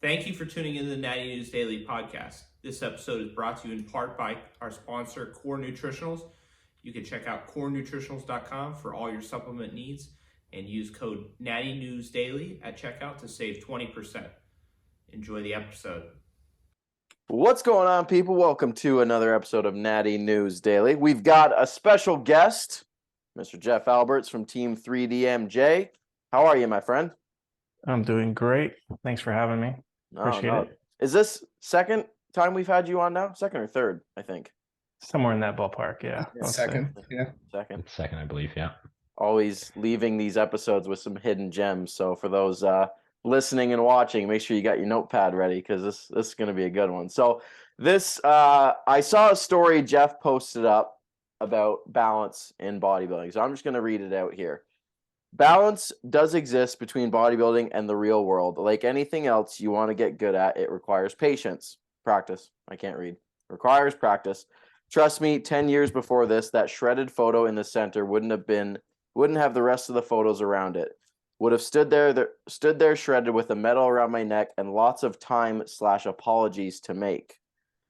Thank you for tuning in to the Natty News Daily podcast. This episode is brought to you in part by our sponsor, Core Nutritionals. You can check out corenutritionals.com for all your supplement needs and use code Natty News Daily at checkout to save 20%. Enjoy the episode. What's going on, people? Welcome to another episode of Natty News Daily. We've got a special guest, Mr. Jeff Alberts from Team 3DMJ. How are you, my friend? I'm doing great. Thanks for having me. Appreciate it. Is this second time we've had you on now? Second or third, I think. Somewhere in that ballpark, yeah. Second, yeah. Second, I believe, yeah. Always leaving these episodes with some hidden gems. So for those listening and watching, make sure you got your notepad ready because this is going to be a good one. So this, I saw a story Jeff posted up about balance in bodybuilding. So I'm just going to read it out here. Balance does exist between bodybuilding and the real world. Like anything else you want to get good at, it requires patience. Practice. I can't read. Requires practice. Trust me, 10 years before this, that shredded photo in the center wouldn't have the rest of the photos around it. Would have stood there shredded with a medal around my neck and lots of time/apologies to make.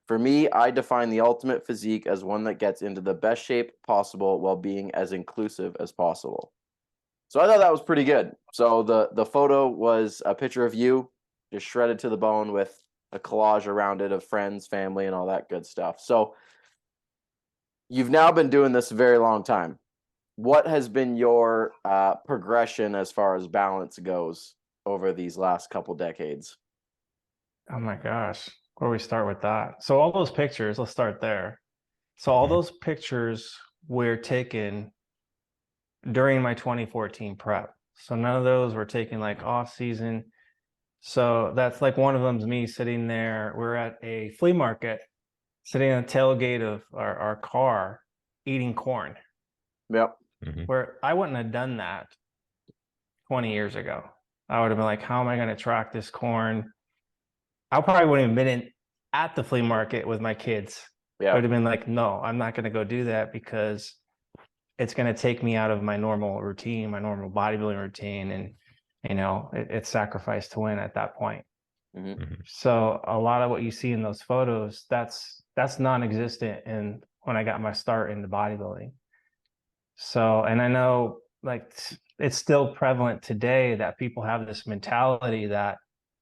For me, I define the ultimate physique as one that gets into the best shape possible while being as inclusive as possible. So I thought that was pretty good. So the photo was a picture of you just shredded to the bone with a collage around it of friends, family, and all that good stuff. So you've now been doing this a very long time. What has been your progression as far as balance goes over these last couple decades? Oh my gosh, where do we start with that? So all those pictures, let's start there. So all those pictures were taken during my 2014 prep. So none of those were taken like off season. So that's like one of them's me sitting there. We're at a flea market, sitting on the tailgate of our car, eating corn. Yep. Where I wouldn't have done that 20 years ago. I would have been like, how am I going to track this corn? I probably wouldn't have been at the flea market with my kids. Yeah. I would have been like, no, I'm not going to go do that because it's going to take me out of my normal routine, my normal bodybuilding routine. And, you know, it's sacrifice to win at that point. So a lot of what you see in those photos, that's non-existent in when I got my start into bodybuilding. So, and I know like it's still prevalent today that people have this mentality that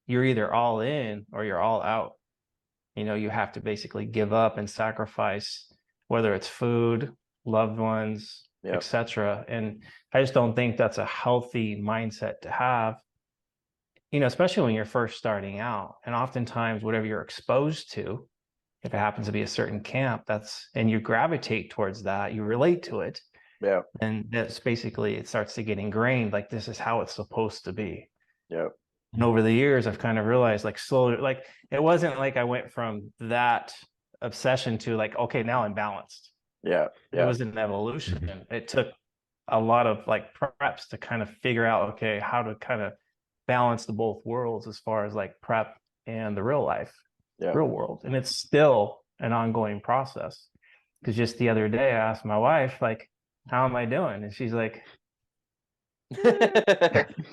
you're either all in or you're all out. You know, you have to basically give up and sacrifice, whether it's food, loved ones, etc. And I just don't think that's a healthy mindset to have, you know, especially when you're first starting out. And oftentimes whatever you're exposed to, if it happens to be a certain camp, and you gravitate towards that, you relate to it. Yeah. And that's basically, it starts to get ingrained, like this is how it's supposed to be. Yeah. And over the years, I've kind of realized like slowly, like it wasn't like I went from that obsession to like, okay, now I'm balanced. Yeah. It was an evolution. It took a lot of like preps to kind of figure out, okay, how to kind of balance the both worlds as far as like prep and the real life, real world. And it's still an ongoing process. Because just the other day, I asked my wife, like, how am I doing? And she's like,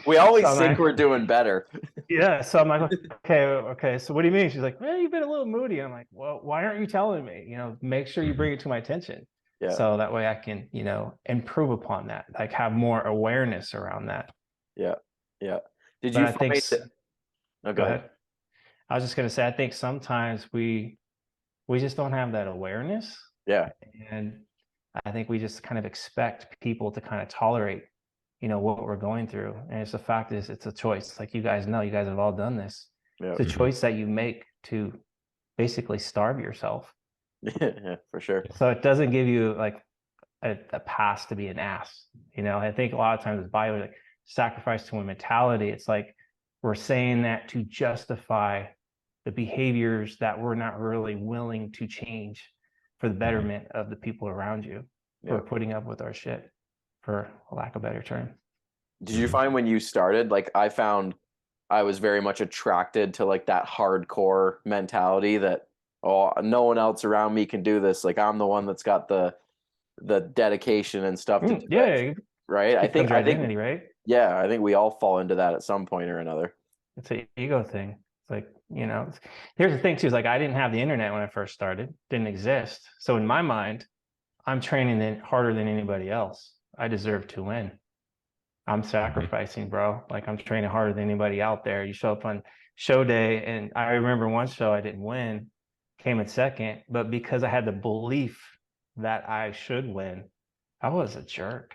we always think we're doing better. Yeah. So I'm like, okay. So what do you mean? She's like, well, you've been a little moody. I'm like, well, why aren't you telling me? You know, make sure you bring it to my attention. Yeah. So that way I can, you know, improve upon that, like have more awareness around that. Yeah. Yeah. Did you find that? No, go ahead. I was just going to say, I think sometimes we just don't have that awareness. Yeah. And I think we just kind of expect people to kind of tolerate, you know, what we're going through. And it's the fact is it's a choice. Like you guys know, you guys have all done this. Yeah. It's a choice that you make to basically starve yourself. Yeah, for sure. So it doesn't give you like a pass to be an ass. You know, I think a lot of times it's by like sacrifice to win mentality. It's like we're saying that to justify the behaviors that we're not really willing to change for the betterment of the people around you who are putting up with our shit, for lack of a better term. Did you find when you started, like I found I was very much attracted to like that hardcore mentality that, oh, no one else around me can do this. Like I'm the one that's got the dedication and stuff to do it, right? I think identity, right? Yeah, I think we all fall into that at some point or another. It's an ego thing. It's like, here's the thing too, is like, I didn't have the internet when I first started, didn't exist. So in my mind, I'm training harder than anybody else. I deserve to win. I'm sacrificing, bro. Like, I'm training harder than anybody out there. You show up on show day, and I remember one show I didn't win, came in second, but because I had the belief that I should win, I was a jerk.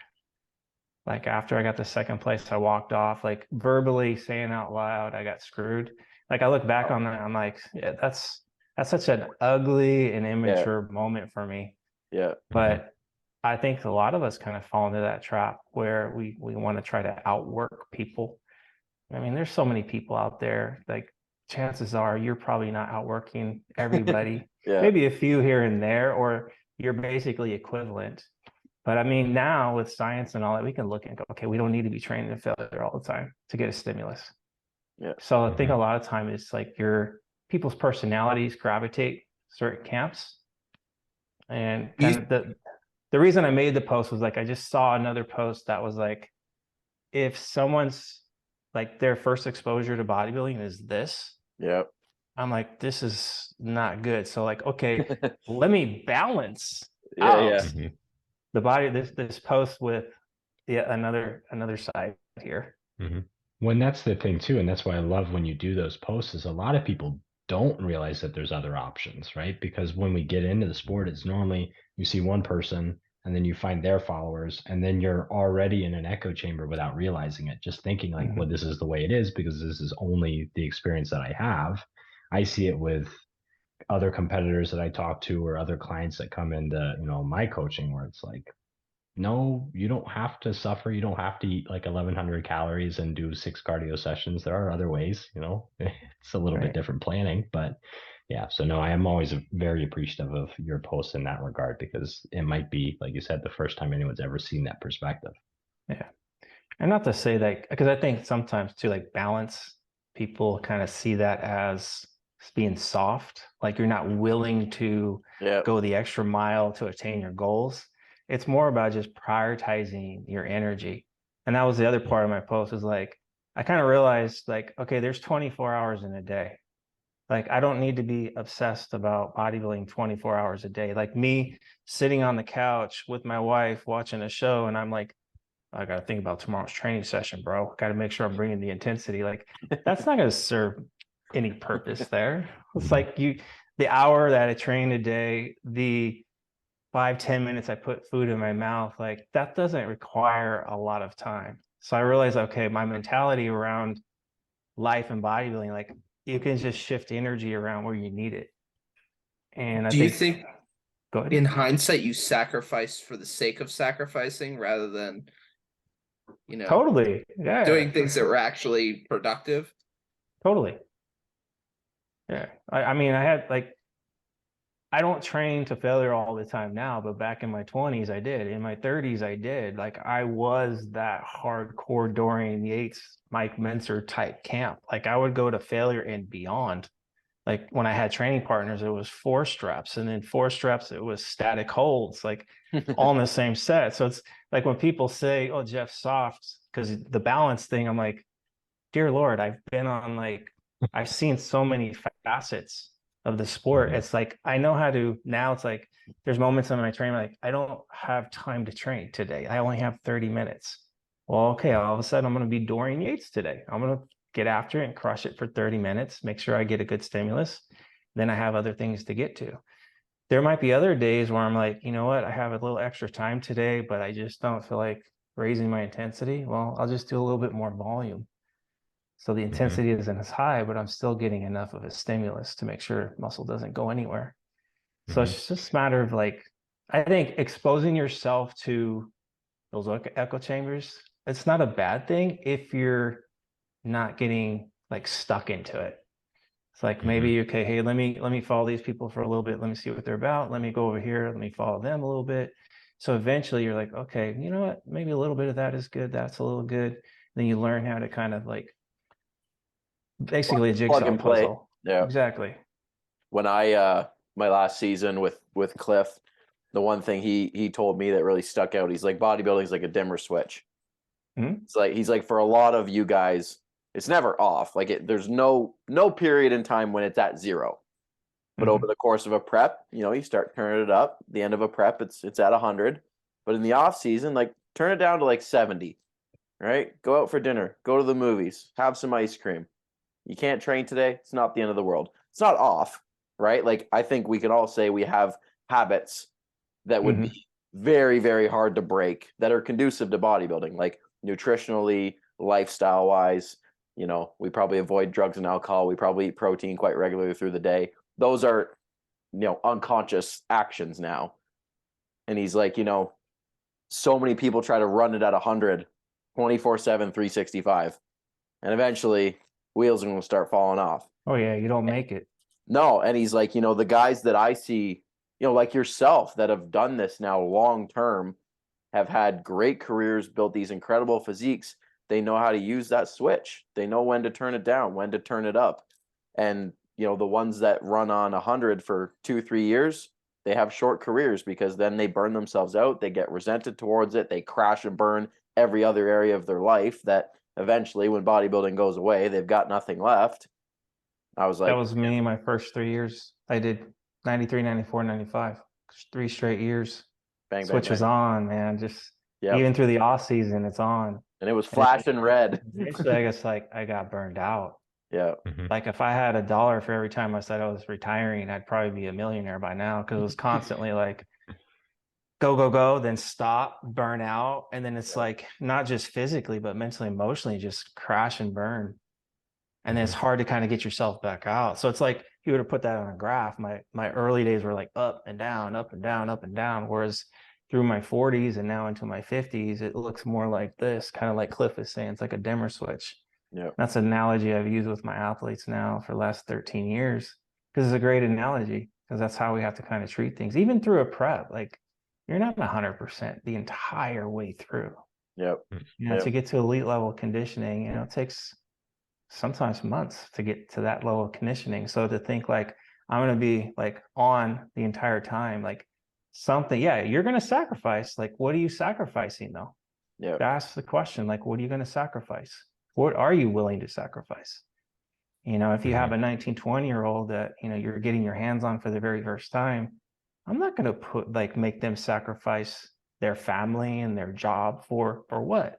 Like, after I got the second place, I walked off, like, verbally saying out loud, I got screwed. Like, I look back on that, I'm like, yeah, that's such an ugly and immature moment for me. Yeah. But I think a lot of us kind of fall into that trap where we want to try to outwork people. I mean, there's so many people out there, like, chances are you're probably not outworking everybody. Yeah. Maybe a few here and there, or you're basically equivalent. But I mean, now with science and all that, we can look and go, okay, we don't need to be training in failure all the time to get a stimulus. Yeah. So I think a lot of time it's like people's personalities gravitate certain camps. And kind of the reason I made the post was like, I just saw another post that was like, if someone's like their first exposure to bodybuilding is this, yeah, I'm like, this is not good. So like, okay, let me balance yeah, out yeah. the body, this post with another side here. When that's the thing too, and that's why I love when you do those posts, is a lot of people don't realize that there's other options, right? Because when we get into the sport, it's normally you see one person and then you find their followers, and then you're already in an echo chamber without realizing it, just thinking like, well, this is the way it is because this is only the experience that I have. I see it with other competitors that I talk to or other clients that come into, my coaching, where it's like, no, you don't have to suffer. You don't have to eat like 1,100 calories and do 6 cardio sessions. There are other ways, it's a little bit different planning, but yeah. So no, I am always very appreciative of your posts in that regard, because it might be, like you said, the first time anyone's ever seen that perspective. Yeah. And not to say that, because I think sometimes too, like, balance, people kind of see that as being soft, like you're not willing to go the extra mile to attain your goals. It's more about just prioritizing your energy. And that was the other part of my post, is like, I kind of realized like, okay, there's 24 hours in a day. Like, I don't need to be obsessed about bodybuilding 24 hours a day. Like me sitting on the couch with my wife watching a show, and I'm like, I got to think about tomorrow's training session, bro. Got to make sure I'm bringing the intensity. Like, that's not going to serve any purpose there. It's like the hour that I train a day, the 5-10 minutes I put food in my mouth, like, that doesn't require a lot of time. So I realized, okay, my mentality around life and bodybuilding, like, you can just shift energy around where you need it. And Do you think go ahead. In hindsight you sacrifice for the sake of sacrificing rather than totally doing things that were actually productive? Totally. Yeah. I mean, I had like, I don't train to failure all the time now, but back in my 20s, I did. In my 30s, I did. Like, I was that hardcore Dorian Yates, Mike Menser type camp. Like, I would go to failure and beyond. Like, when I had training partners, it was 4 streps, and then 4 streps, it was static holds, like all in the same set. So it's like when people say, oh, Jeff's soft because the balance thing, I'm like, dear Lord, I've been on, like, I've seen so many facets of the sport. It's like, I know how to, now it's like, there's moments in my training, like, I don't have time to train today. I only have 30 minutes. Well, okay, all of a sudden I'm going to be Dorian Yates today. I'm going to get after it and crush it for 30 minutes, make sure I get a good stimulus. Then I have other things to get to. There might be other days where I'm like, you know what, I have a little extra time today, but I just don't feel like raising my intensity. Well, I'll just do a little bit more volume. So the intensity isn't as high, but I'm still getting enough of a stimulus to make sure muscle doesn't go anywhere. So it's just a matter of, like, I think exposing yourself to those echo chambers, it's not a bad thing if you're not getting, like, stuck into it. It's like, maybe, okay, hey, let me follow these people for a little bit. Let me see what they're about. Let me go over here. Let me follow them a little bit. So eventually you're like, okay, you know what? Maybe a little bit of that is good. That's a little good. Then you learn how to kind of, like, basically a jigsaw puzzle. Yeah, exactly. When I my last season with Cliff, the one thing he told me that really stuck out, he's like, bodybuilding is like a dimmer switch. It's like, he's like, for a lot of you guys, It's never off. Like there's no period in time when it's at 0. But over the course of a prep, you start turning it up. The end of a prep, it's at 100. But in the off season, like turn it down to like 70. Right? Go out for dinner, go to the movies, have some ice cream. You can't train today, it's not the end of the world. It's not off, right? Like I think we can all say we have habits that would be very, very hard to break that are conducive to bodybuilding, like nutritionally, lifestyle wise. We probably avoid drugs and alcohol. We probably eat protein quite regularly through the day. Those are, unconscious actions now. And he's like, so many people try to run it at 100, 24/7, 365. And eventually wheels are going to start falling off. Oh yeah, you don't make it. No. And he's like, the guys that I see, like yourself that have done this now long term, have had great careers, built these incredible physiques. They know how to use that switch. They know when to turn it down, when to turn it up. And, the ones that run on 100 for 2-3 years, they have short careers because then they burn themselves out. They get resented towards it. They crash and burn every other area of their life that eventually when bodybuilding goes away, they've got nothing left. I was like, that was me my first 3 years. I did 93, 94, 95, 3 straight years. bang, Switch bang, was bang. on, man. Just Yep. even through the off season, it's on. And it was flashing red. Eventually, I guess I got burned out. Yeah. Like if I had $1 for every time I said I was retiring, I'd probably be a millionaire by now because it was constantly like go, go, go, then stop, burn out. And then it's like not just physically, but mentally, emotionally, just crash and burn. And then it's hard to kind of get yourself back out. So it's like if you were to put that on a graph, my early days were like up and down, up and down, up and down. Whereas through my 40s and now into my 50s, it looks more like this, kind of like Cliff is saying, it's like a dimmer switch. Yeah. That's an analogy I've used with my athletes now for the last 13 years because it's a great analogy because that's how we have to kind of treat things. Even through a prep, like you're not 100% the entire way through. Yep. To get to elite level conditioning, it takes sometimes months to get to that level of conditioning. So to think like I'm going to be like on the entire time, like something, you're going to sacrifice. Like, what are you sacrificing though? Yeah. Ask the question, like, what are you going to sacrifice? What are you willing to sacrifice? If you have a 19, 20-year-old that, you're getting your hands on for the very first time, I'm not going to make them sacrifice their family and their job for what?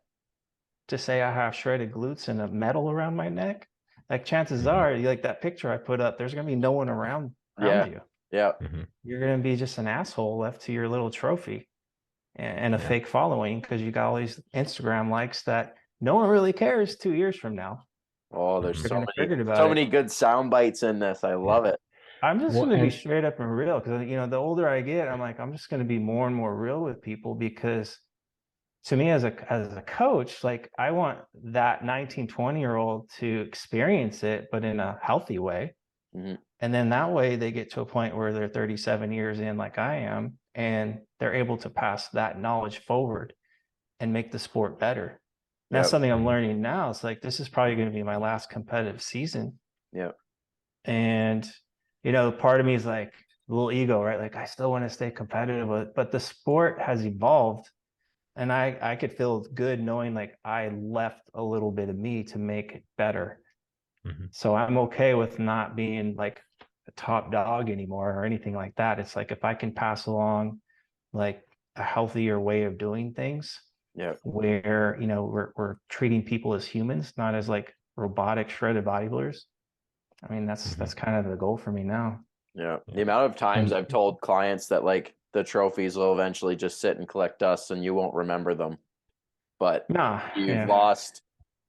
To say I have shredded glutes and a medal around my neck? Like chances are, like that picture I put up, there's going to be no one around you. Yeah. You're going to be just an asshole left to your little trophy and a fake following because you got all these Instagram likes that no one really cares 2 years from now. Oh, there's so many many good sound bites in this. I love it. I'm just going to be straight up and real because, the older I get, I'm like, I'm just going to be more and more real with people because to me as a coach, like I want that 19, 20-year-old to experience it, but in a healthy way. And then that way they get to a point where they're 37 years in like I am, and they're able to pass that knowledge forward and make the sport better. That's something I'm learning now. It's like, this is probably going to be my last competitive season. Yeah. And, part of me is like a little ego, right? Like I still want to stay competitive, but the sport has evolved and I could feel good knowing like I left a little bit of me to make it better. So I'm okay with not being like a top dog anymore or anything like that. It's like, if I can pass along like a healthier way of doing things, where we're treating people as humans, not as like robotic shredded bodybuilders. I mean, that's kind of the goal for me now. Yeah. The amount of times I've told clients that like the trophies will eventually just sit and collect dust and you won't remember them. But you've lost,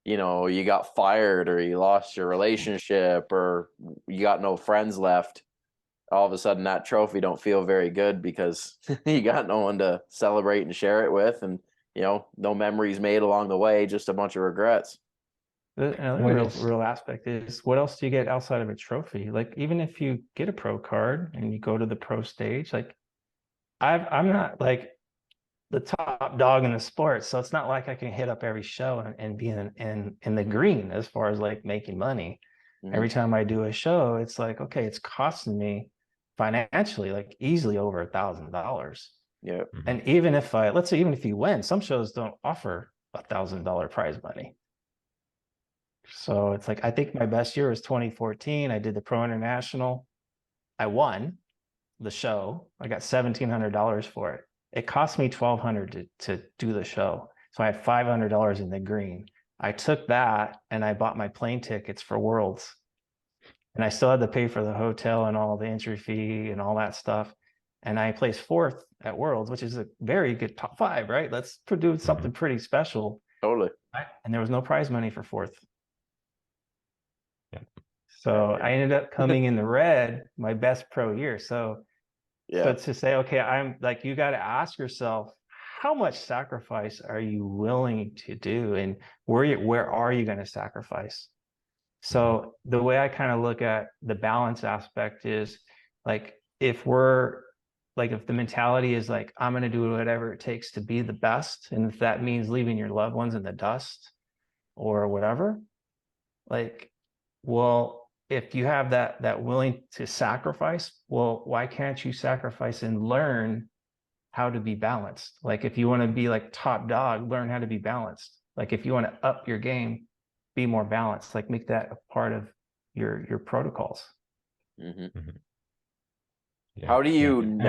you got fired or you lost your relationship or you got no friends left. All of a sudden that trophy don't feel very good because you got no one to celebrate and share it with. And, no memories made along the way, just a bunch of regrets. Another real aspect is, what else do you get outside of a trophy? Like, even if you get a pro card and you go to the pro stage, like I'm not like the top dog in the sport. So it's not like I can hit up every show and be in the green as far as like making money. Every time I do a show, it's like, okay, it's costing me financially, like easily over $1,000. Yeah. And even if even if you win, some shows don't offer $1,000 prize money. So it's like, I think my best year was 2014. I did the Pro International. I won the show. I got $1,700 for it. It cost me $1,200 to do the show. So I had $500 in the green. I took that and I bought my plane tickets for Worlds. And I still had to pay for the hotel and all the entry fee and all that stuff. And I placed fourth at Worlds, which is a very good top 5, right? Let's do something pretty special. Totally. And there was no prize money for fourth. Yeah. So Yeah. I ended up coming in the red my best pro year. So to say, okay, I'm like, you got to ask yourself, how much sacrifice are you willing to do, and where are you going to sacrifice? So the way I kind of look at the balance aspect is like, if the mentality is like, I'm going to do whatever it takes to be the best, and if that means leaving your loved ones in the dust or whatever, like, well, if you have that willing to sacrifice, well, why can't you sacrifice and learn how to be balanced? Like, if you want to be like top dog, learn how to be balanced. Like, if you want to up your game, be more balanced. Like, make that a part of your protocols. Mm-hmm. Yeah. How do you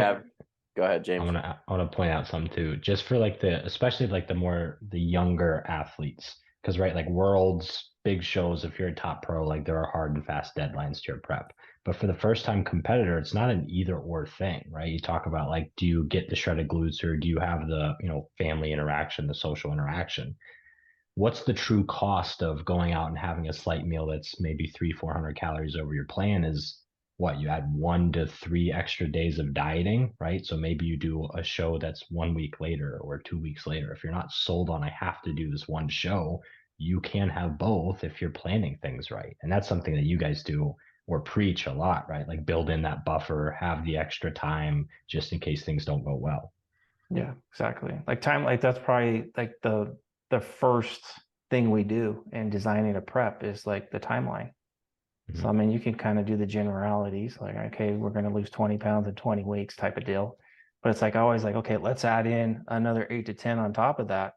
go ahead, James? I want to point out something too, just for like especially like the younger athletes, because right, like Worlds, big shows, if you're a top pro, like there are hard and fast deadlines to your prep. But for the first time competitor, it's not an either or thing, right? You talk about like, do you get the shredded glutes, or do you have the, family interaction, the social interaction? What's the true cost of going out and having a slight meal that's maybe 300-400 calories over your plan? Is what you add 1 to 3 extra days of dieting, right? So maybe you do a show that's 1 week later or 2 weeks later. If you're not sold on, I have to do this one show, you can have both if you're planning things right. And that's something that you guys do or preach a lot, right? Like, build in that buffer, have the extra time just in case things don't go well. Yeah, exactly. Like time, like that's probably like the first thing we do in designing a prep is like the timeline. Mm-hmm. So I mean, you can kind of do the generalities, like, okay, we're going to lose 20 pounds in 20 weeks type of deal. But it's like always like, okay, let's add in another 8 to 10 on top of that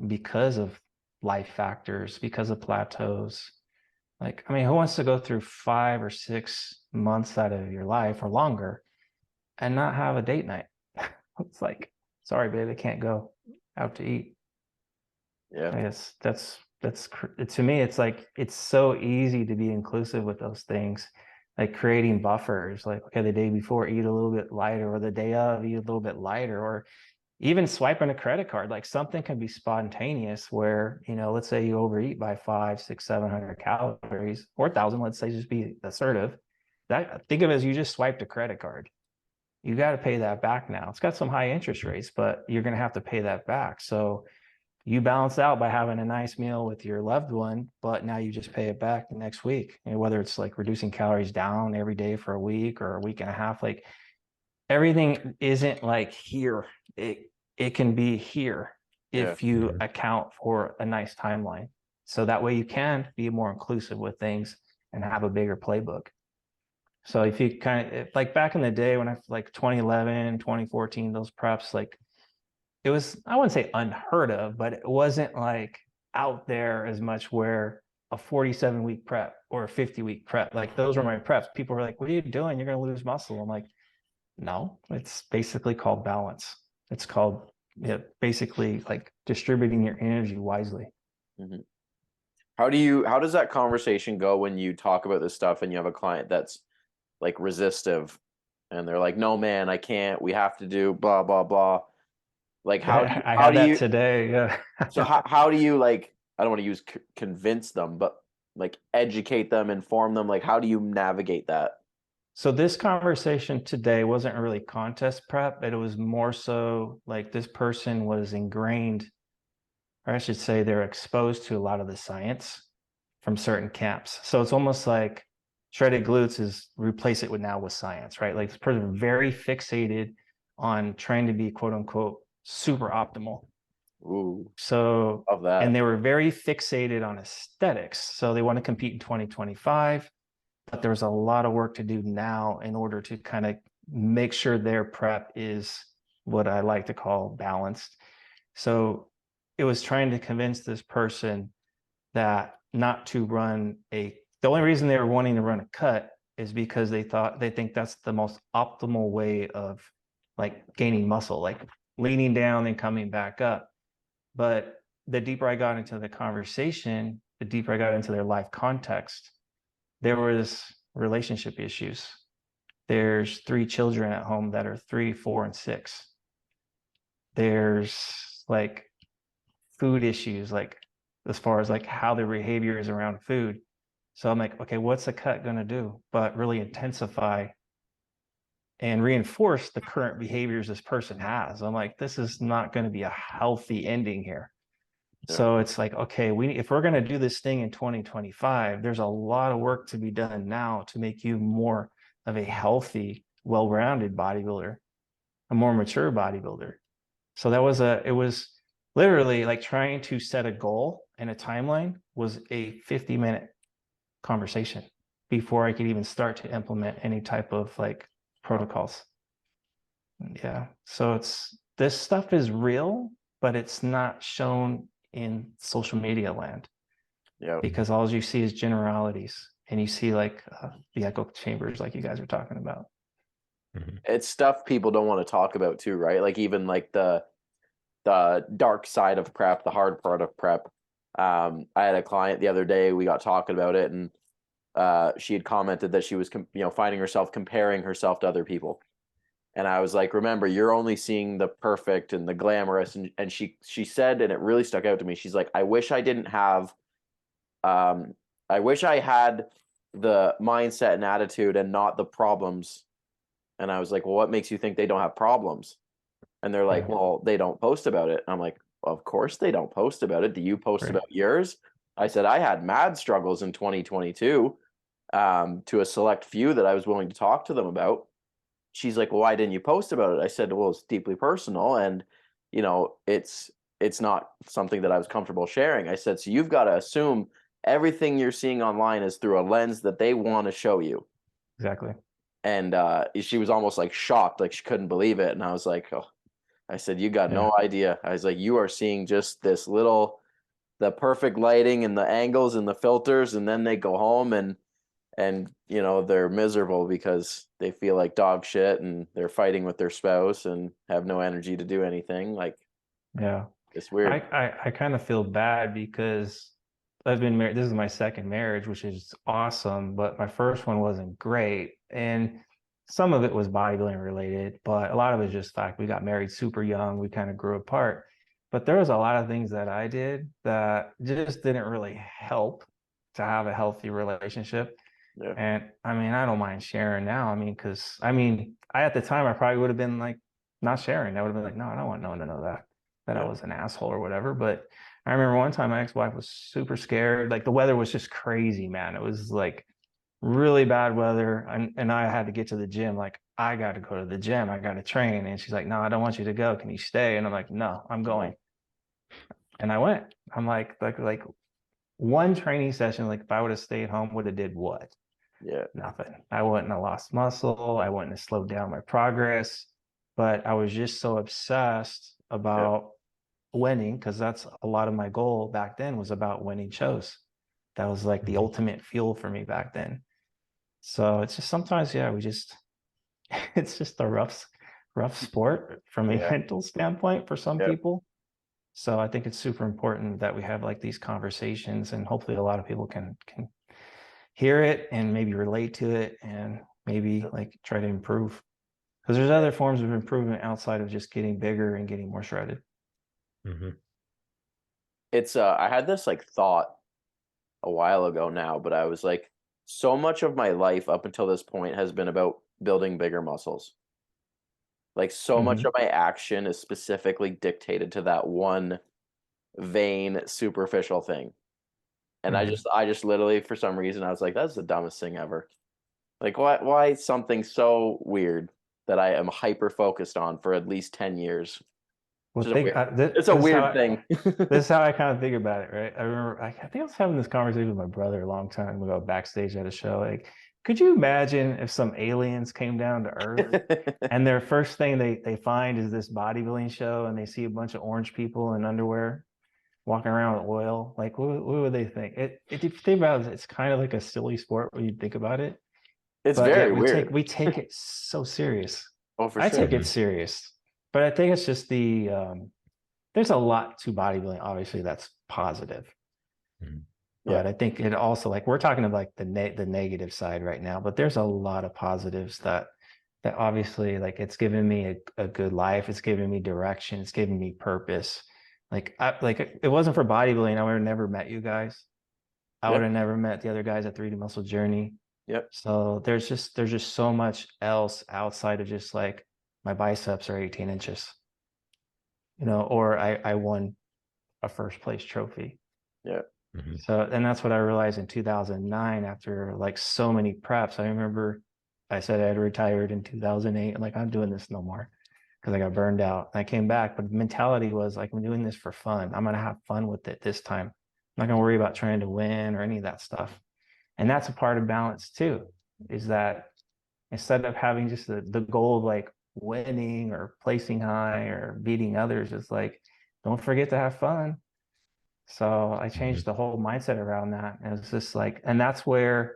because of life factors, because of plateaus. Like, I mean, who wants to go through 5 or 6 months out of your life or longer and not have a date night? It's like, sorry, babe, I can't go out to eat. Yeah. I guess that's to me, it's like, it's so easy to be inclusive with those things, like creating buffers, like, okay, the day before eat a little bit lighter, or the day of eat a little bit lighter, or even swiping a credit card. Like, something can be spontaneous where, let's say you overeat by 500, 600, 700 calories or 1,000, let's say, just be assertive. Think of it as you just swiped a credit card. You got to pay that back now. It's got some high interest rates, but you're going to have to pay that back. So you balance out by having a nice meal with your loved one, but now you just pay it back the next week. And whether it's like reducing calories down every day for a week or a week and a half, like, everything isn't like here. It can be here if you account for a nice timeline. So that way you can be more inclusive with things and have a bigger playbook. So if you like back in the day when like 2011, 2014, those preps, like, it was, I wouldn't say unheard of, but it wasn't like out there as much, where a 47-week prep or a 50-week prep, like, those were my preps. People were like, what are you doing? You're going to lose muscle. I'm like, no, it's basically called balance. It's called basically like distributing your energy wisely. Mm-hmm. How does that conversation go when you talk about this stuff and you have a client that's like resistive and they're like, no, man, I can't, we have to do blah, blah, blah. Like, how do you today. Yeah. So how do you, like, I don't want to use convince them, but like educate them, inform them? Like, how do you navigate that? So this conversation today wasn't really contest prep, but it was more so like this person was ingrained, or I should say they're exposed to a lot of the science from certain camps. So it's almost like shredded glutes is replace it with science, right? Like, this person very fixated on trying to be quote unquote super optimal. Ooh, so love that. And they were very fixated on aesthetics. So they want to compete in 2025, but there's a lot of work to do now in order to kind of make sure their prep is what I like to call balanced. So it was trying to convince this person that not to run the only reason they were wanting to run a cut is because they think that's the most optimal way of like gaining muscle, like leaning down and coming back up. But the deeper I got into the conversation, the deeper I got into their life context, there was relationship issues. There's 3 children at home that are 3, 4, and 6. There's like food issues, like as far as like how their behavior is around food. So I'm like, okay, what's a cut going to do? But really intensify and reinforce the current behaviors this person has. I'm like, this is not going to be a healthy ending here. Yeah. So it's like, okay, if we're going to do this thing in 2025, there's a lot of work to be done now to make you more of a healthy, well-rounded bodybuilder, a more mature bodybuilder. So it was literally like trying to set a goal and a timeline was a 50-minute conversation before I could even start to implement any type of like protocols. Yeah. So this stuff is real, but it's not shown in social media land. Yeah. Because all you see is generalities and you see like the echo chambers like you guys are talking about. It's stuff people don't want to talk about too, right? Like even like the dark side of prep, the hard part of prep. I had a client the other day, we got talking about it, and she had commented that she was finding herself comparing herself to other people. And I was like, remember, you're only seeing the perfect and the glamorous. And she said, and it really stuck out to me, she's like, I wish I didn't have I wish I had the mindset and attitude and not the problems. And I was like, well, what makes you think they don't have problems? And they're like, well, they don't post about it. And I'm like, of course they don't post about it. Do you post about yours? I said, I had mad struggles in 2022 to a select few that I was willing to talk to them about. She's like, well, why didn't you post about it? I said, well, it's deeply personal. And, it's not something that I was comfortable sharing. I said, so you've got to assume everything you're seeing online is through a lens that they want to show you. Exactly. And she was almost like shocked, like she couldn't believe it. And I was like, oh, I said, you got no idea. I was like, you are seeing just the perfect lighting and the angles and the filters. And then they go home and they're miserable because they feel like dog shit and they're fighting with their spouse and have no energy to do anything. Like, yeah, it's weird. I kind of feel bad because I've been married. This is my second marriage, which is awesome, but my first one wasn't great. And some of it was bodybuilding related, but a lot of it was just fact we got married super young. We kind of grew apart. But there was a lot of things that I did that just didn't really help to have a healthy relationship. Yeah. And I mean, I don't mind sharing now. I mean, because at the time I probably would have been like not sharing. I would have been like, no, I don't want no one to know that I was an asshole or whatever. But I remember one time my ex-wife was super scared. Like the weather was just crazy, man. It was like really bad weather. And I had to get to the gym. Like, I got to go to the gym. I got to train. And she's like, no, I don't want you to go. Can you stay? And I'm like, no, I'm going. And I went. I'm like one training session, like if I would have stayed home, would have did what? Yeah. Nothing. I wouldn't have lost muscle. I wouldn't have slowed down my progress. But I was just so obsessed about winning, because that's a lot of my goal back then was about winning shows. That was like the ultimate fuel for me back then. So it's just sometimes, it's just a rough sport from a mental standpoint for some people. So I think it's super important that we have like these conversations, and hopefully a lot of people can hear it and maybe relate to it and maybe like try to improve, because there's other forms of improvement outside of just getting bigger and getting more shredded. It's I had this like thought a while ago now, but I was like, so much of my life up until this point has been about building bigger muscles. Like so much of my action is specifically dictated to that one vain, superficial thing. And I just literally, for some reason, I was like, that's the dumbest thing ever. Like, why something so weird that I am hyper focused on for at least 10 years? Well, It's a weird thing. This is how I kind of think about it, right? I remember, I think I was having this conversation with my brother a long time ago backstage at a show. Like, could you imagine if some aliens came down to Earth and their first thing they find is this bodybuilding show and they see a bunch of orange people in underwear? walking around with oil. Like, what would they think? If you think about it, it's kind of like a silly sport when you think about it. It's But very yet weird. we take it so serious. Oh, for I sure. take it serious, but I think it's just there's a lot to bodybuilding, obviously, that's positive. Mhm. But I think it also, like, we're talking about like the negative side right now, but there's a lot of positives that obviously, like, it's given me a good life. It's given me direction. It's given me purpose. Like, it wasn't for bodybuilding, I would have never met you guys. I would have never met the other guys at 3D Muscle Journey. Yep. So there's just so much else outside of just like my biceps are 18 inches, or I won a first place trophy. Yeah. Mhm. So, and that's what I realized in 2009 after like so many preps. I remember I said I had retired in 2008. I'm like, I'm doing this no more because I got burned out. And I came back, but the mentality was like, I'm doing this for fun. I'm going to have fun with it this time. I'm not going to worry about trying to win or any of that stuff. And that's a part of balance too, is that instead of having just the goal of like winning or placing high or beating others, it's like, don't forget to have fun. So I changed the whole mindset around that. And it's just like, and that's where,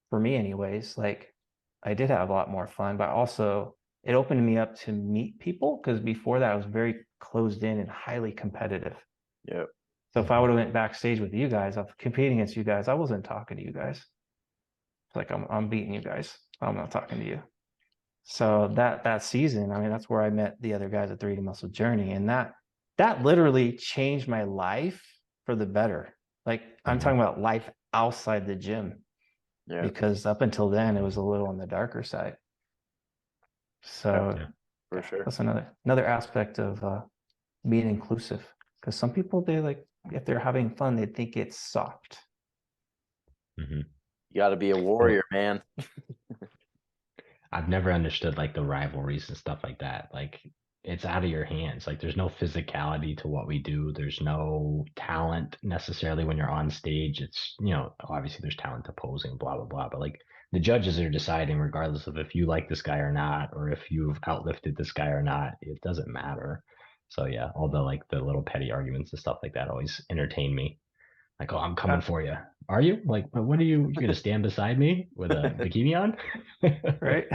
for me anyways, like I did have a lot more fun, but also it opened me up to meet people, because before that I was very closed in and highly competitive. Yep. So if I would have went backstage with you guys, I'm competing against you guys, I wasn't talking to you guys. It's like I'm beating you guys. I'm not talking to you. So that season, I mean, that's where I met the other guys at 3D Muscle Journey, and that literally changed my life for the better. Like, I'm talking about life outside the gym, Yeah. because up until then it was a little on the darker side. So For sure. that's another aspect of being inclusive, because some people, they like, if they're having fun, they think it's soft. You got to be a warrior, man. I've never understood like the rivalries and stuff like that. Like, it's out of your hands. Like, there's no physicality to what we do. There's no talent necessarily when you're on stage. It's, obviously there's talent to posing, blah, blah, blah. But like, the judges are deciding regardless of if you like this guy or not, or if you've outlifted this guy or not. It doesn't matter. So yeah, all the like the little petty arguments and stuff like that always entertain me. Like, oh, I'm coming for you. Are you? Like, what are you going to stand beside me with a bikini on? Right.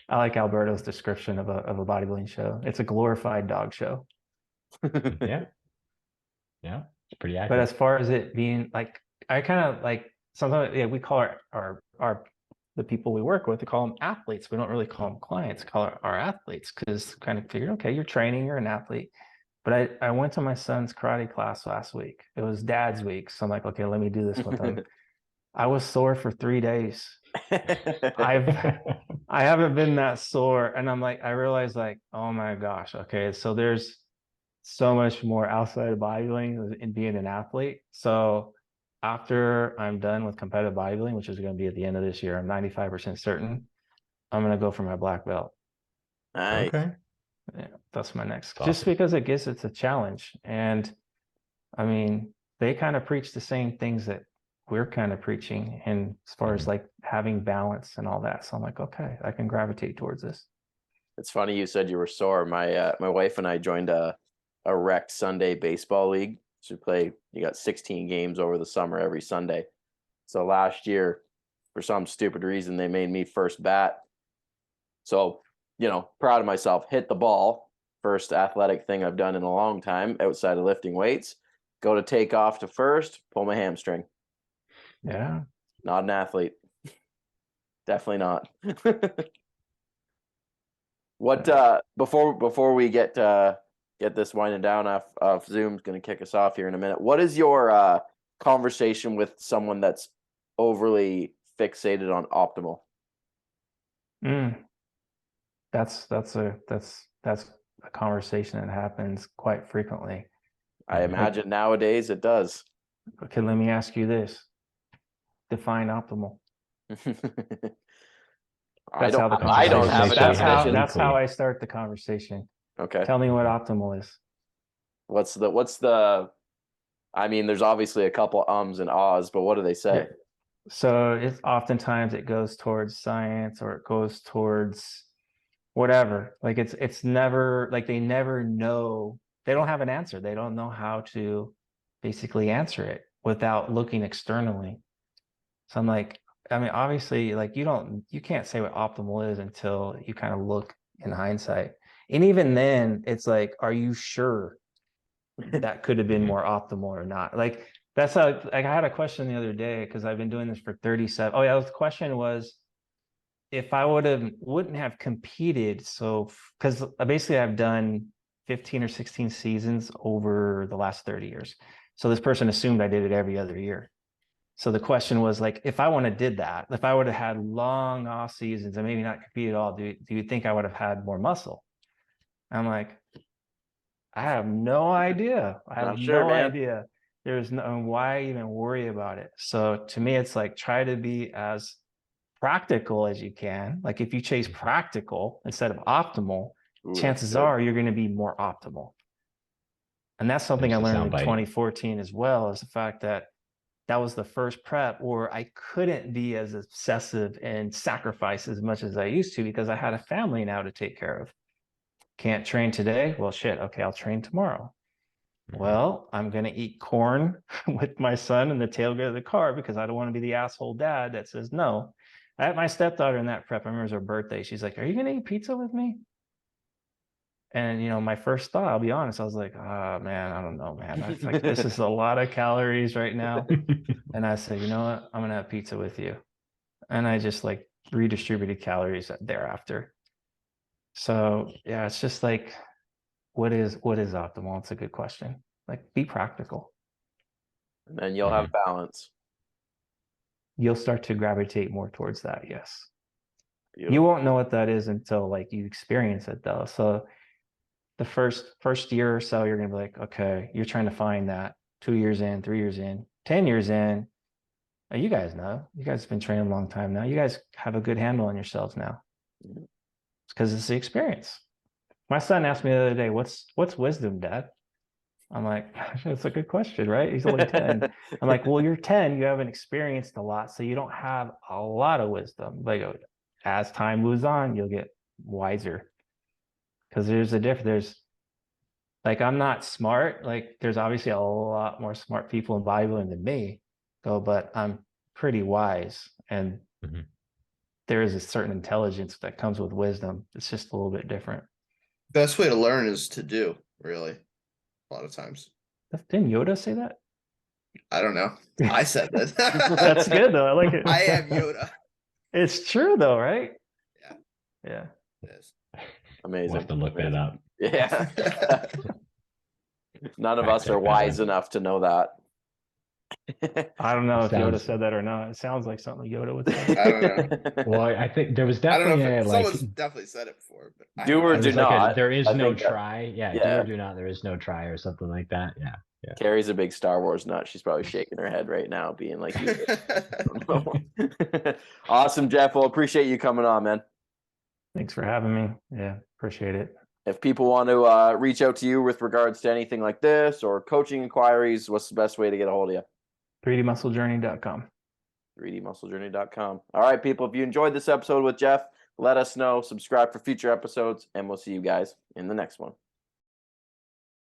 I like Alberto's description of a bodybuilding show. It's a glorified dog show. Yeah. It's pretty But accurate. as far as it being like, I kind of like, sometimes, we call our the people we work with, we call them athletes. We don't really call them clients, call our athletes, because kind of figure, okay, you're training, you're an athlete. But I went to my son's karate class last week. It was dad's week. So I'm like, okay, let me do this with him. I was sore for 3 days. I haven't been that sore. And I'm like, I realized, like, oh my gosh, okay, so there's so much more outside of bodybuilding and being an athlete. So after I'm done with competitive bodybuilding, which is going to be at the end of this year, I'm 95% certain I'm going to go for my black belt. Nice. Okay. Yeah, that's my next. That's Just awesome. because it's a challenge. And I mean, they kind of preach the same things that we're kind of preaching, and as far as like having balance and all that. So I'm like, okay, I can gravitate towards this. It's funny you said you were sore. My wife and I joined a rec Sunday baseball league. So you got 16 games over the summer every Sunday. So last year, for some stupid reason, they made me first bat. So, proud of myself, hit the ball. First athletic thing I've done in a long time outside of lifting weights. Go to take off to first, pull my hamstring. Yeah. Not an athlete. Definitely not. What before we get this winding down off Zoom's going to kick us off here in a minute. What is your conversation with someone that's overly fixated on optimal? That's a conversation that happens quite frequently. I imagine nowadays it does. Okay, let me ask you this. Define optimal. I don't have a definition. That's how I start the conversation. Okay. Tell me what optimal is. What's the I mean, there's obviously a couple ums and ahs, but what do they say? Yeah. So it's oftentimes it goes towards science, or it goes towards whatever. Like it's never like, they never know, they don't have an answer. They don't know how to basically answer it without looking externally. So I'm like, I mean, obviously, like you can't say what optimal is until you kind of look in hindsight. And even then, it's like, are you sure that could have been more optimal or not? Like that's how, like I had a question the other day because I've been doing this for 37. Oh yeah, the question was if I wouldn't have competed. So because basically I've done 15 or 16 seasons over the last 30 years. So this person assumed I did it every other year. So the question was like, if I did that, if I would have had long off seasons and maybe not compete at all, do you think I would have had more muscle? I'm like, I have no idea. I have Not sure, no man. idea. There's no, why even worry about it? So to me, it's like, try to be as practical as you can. Like if you chase practical instead of optimal, Ooh, chances are you're going to be more optimal. And that's something I There's the learned in soundbite. 2014 as well, is the fact that that was the first prep where I couldn't be as obsessive and sacrifice as much as I used to because I had a family now to take care of. Can't train today? Well, shit. Okay, I'll train tomorrow. Well, I'm going to eat corn with my son in the tailgate of the car because I don't want to be the asshole dad that says no. I had my stepdaughter in that prep. I remember it was her birthday. She's like, are you going to eat pizza with me? And, you know, my first thought, I'll be honest, I was like, oh, man, I don't know, man. I was like, this is a lot of calories right now. And I said, you know what? I'm going to have pizza with you. And I just like redistributed calories thereafter. So, yeah, it's just like, what is optimal? It's a good question. Like, be practical. And then you'll have balance. You'll start to gravitate more towards that. Yes. Beautiful. You won't know what that is until like you experience it though. So the first year or so, you're going to be like, okay, you're trying to find that 2 years in, 3 years in, 10 years in. You guys know, you guys have been training a long time now. You guys have a good handle on yourselves now. It's because it's the experience. My son asked me the other day, what's wisdom, Dad? I'm like, that's a good question, right? He's only 10. I'm like, well, you're 10, you haven't experienced a lot, so you don't have a lot of wisdom. Like as time moves on, you'll get wiser. Because there's a difference. There's like, I'm not smart. Like there's obviously a lot more smart people in bodybuilding than me, but I'm pretty wise. And there is a certain intelligence that comes with wisdom. It's just a little bit different. Best way to learn is to do, really. A lot of times. Didn't Yoda say that? I don't know. I said that. That's good though. I like it. I am Yoda. It's true though, right? Yeah. Yeah. It is. Amazing. We'll have to look that up. Yeah. None of us are wise enough to know that. I don't know if Yoda Sounds- said that or not. It sounds like something Yoda would say. I don't know. Well, I think there was I don't know definitely if a like someone's definitely said it before, but I Do don't or know. do there's like not. there is I no think that- try. Yeah, do yeah. or do not. There is no try or something like that. Yeah. Carrie's a big Star Wars nut. She's probably shaking her head right now, being like, awesome, Jeff. Well, appreciate you coming on, man. Thanks for having me. Yeah, appreciate it. If people want to reach out to you with regards to anything like this or coaching inquiries, what's the best way to get a hold of you? 3dmusclejourney.com. 3dmusclejourney.com. All right, people, if you enjoyed this episode with Jeff, let us know. Subscribe for future episodes, and we'll see you guys in the next one.